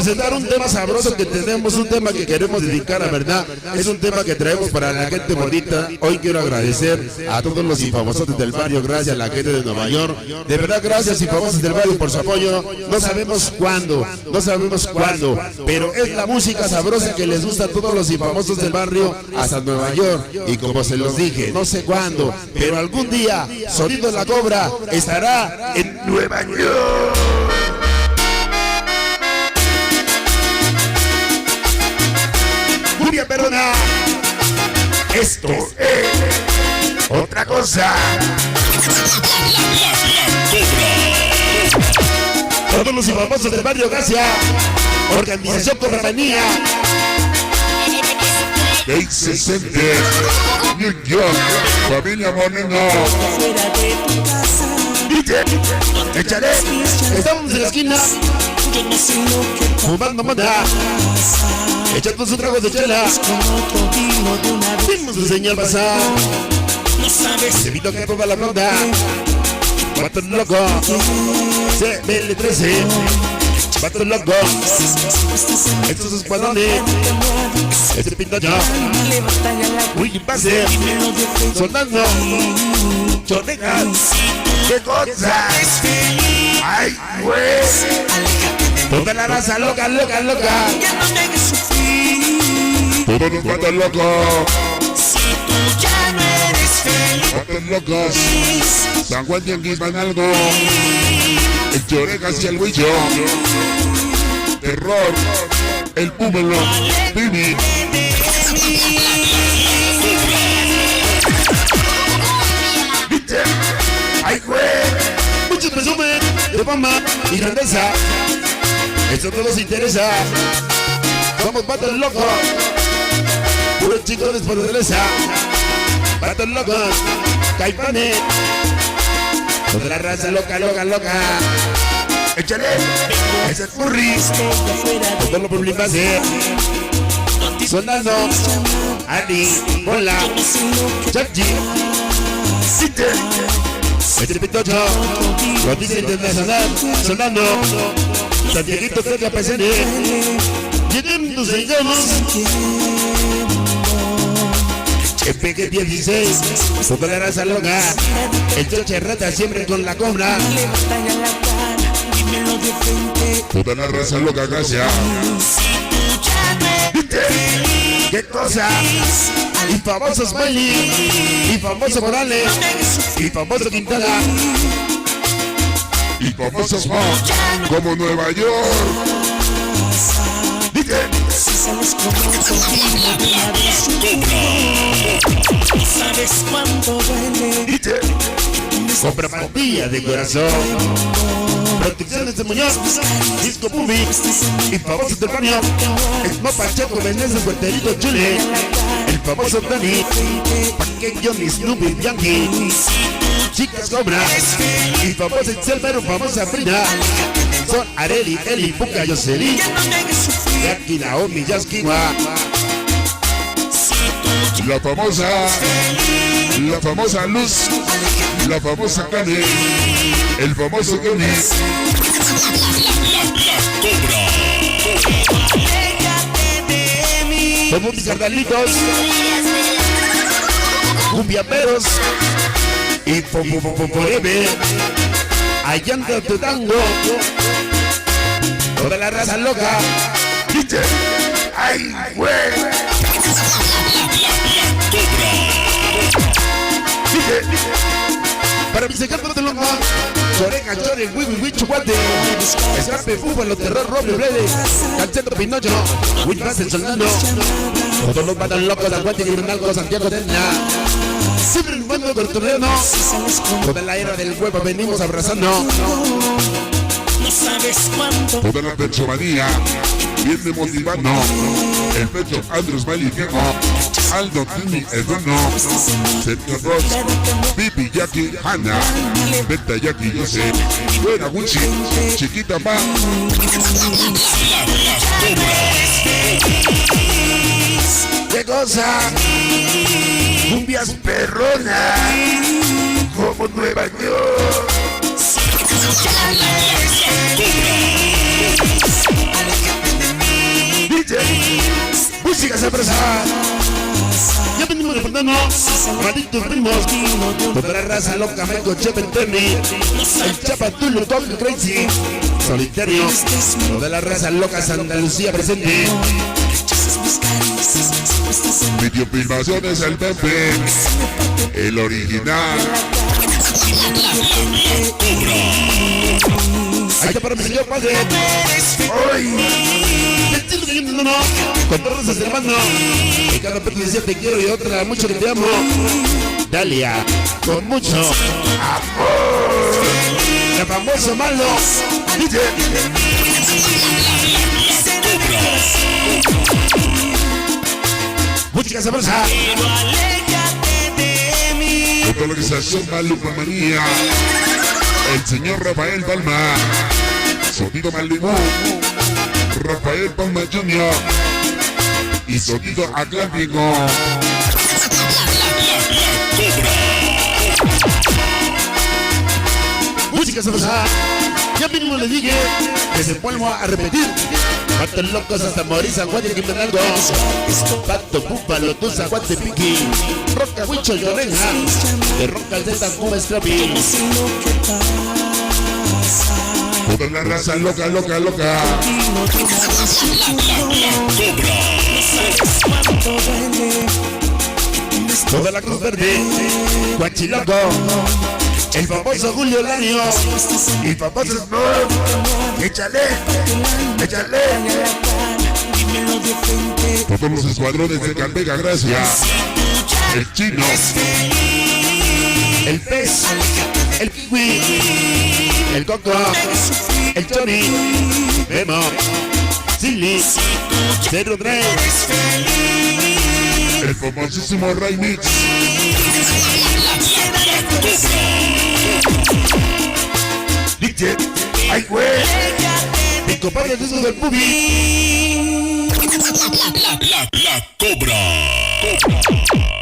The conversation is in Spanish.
presentar un tema sabroso que tenemos, un tema que queremos dedicar, la verdad. Es un tema que traemos para la gente bonita. Hoy quiero agradecer a todos los infamosos del barrio, gracias a la gente de Nueva York. De verdad, gracias infamosos del barrio por su apoyo. No sabemos cuándo, pero es la música sabrosa que les gusta a todos los infamosos del barrio hasta Nueva York. Y como se los dije, no sé cuándo, pero algún día Sonido La Cobra estará en Nueva York. Cumbia perrona, esto es otra cosa. Todos los infamosos del barrio, gracias. Organización Cobramanía. Daisy Center, New York, familia Moreno. Échale, estamos en la esquina fumando mota, echando su trago de chela. Vimos el señal pasar. Se vino que toda la ronda. Vato loco, CBL13. Vato loco, estos escuadrones. Este pintacho, Willy Pase, soldando, chonejas. ¡Qué cosa! ¡Ay, güey! Toda la raza loca. Todos los vatos locos. Si tú ya no eres feliz, Vatos locos. San Juan Tianguis Banalgo. El Choregas y el Huicho. Terror. El Púmelo. Bibi. ¡Ay, güey! Muchos presumen de fama y grandeza. Eso no nos interesa. Somos vatos locos. Puros chicos de fortaleza. Vatos locos. Caipanes. Toda la raza loca. Échale. Ese es Curry. Todo lo problemas Soldando. Ani. Bola. Chachi. Site. Este pitocho, noticia internacional, sonando, Santiaguito Feca PCN, llegando señores, PG 16, toda la raza loca, el choche rata siempre con la cobra. Toda la raza loca, gracias. ¿Qué cosa? Y famoso Smiley, y famoso Morales, y famoso Quintana, Y famosos más como Nueva York. si sales como un sabes cuánto duele. compra partilla de corazón. Protecciones de Muñoz, Disco Movie, y famoso del barrio, el Pacheco Menezes, Puerterito Chule, el famoso Tony, Paqueño, Snoopy, Yankee, Chicas Cobra, y famoso Excel, pero famosa Frida, son Areli, Eli, Puca, Yoseli, Jackie, Naomi, Yaskiwa, La famosa Luz, la famosa Cane, el famoso Kenny. somos mis carnalitos, cumbiaperos, y forever, allá anda tu tango, toda la raza loca, ¡Ay, güey! para mi secreto de longa, Choreca, Chore, Wiwi, Chuguate, Escape, Fútbol, los Terror, Roble, Blede, Calceto, Pinocho, Winfase, Soldando, todos los matan locos, Aguante, Grimaldo, Santiago, Tena, siempre en buen cortoleno, toda la era del huevo venimos abrazando. No sabes cuánto. Toda la pechomanía viene motivando. El pecho Andrés Malifiejo, Aldo Tini Edono, Sergio Ross, Bibi Jackie Hanna, Beta Jackie Jose, Buena Gucci, Chiquita Pa. ¿Qué cosa? Cumbias perronas, como Nueva York. DJ, música sabrosa. Ya venimos reportando, malditos primos. Toda la raza loca, Michael Chapentoni. El Chapatulo, Tom Crazy. Solitario. Toda la raza loca, Santa Lucía presente. Video filmaciones el Pepe, el original. Ahí está para mi señor padre. ¡Ay! No, con todos los hermanos. Y cada vez decía te quiero y otra mucho que te amo. Dalia, con mucho amor. El famoso malo. DJ. Música sabrosa. Con la organización Malupamanía. El señor Rafael Palma. Sonido Malibu. Rafael Palma Jr. Y sonido Atlántico. Música sabrosa. Ya mismo les dije que se vuelvo a repetir. Patos locos hasta morir, San Juan de Quimbenalgo. Pato, Búfalo, Tusa, Guatepiqui. Roca, Huicho, Llorenja. De Roca, el Zeta, Cuba, Strapi. Toda la raza loca, loca, loca. Toda la Cruz Verde. Guachiloco. El famoso Julio Lanio. Y el famoso Snoop. Échale. Échale. Todos los escuadrones de Carvega, gracias. El Chino. El Pez. El Kiwi. El Coco. El Johnny. Memo. Silly. 03. El famosísimo Ray Mix. DJ. Ay, güey. Mi compadre de esos del Pubi. La Cobra.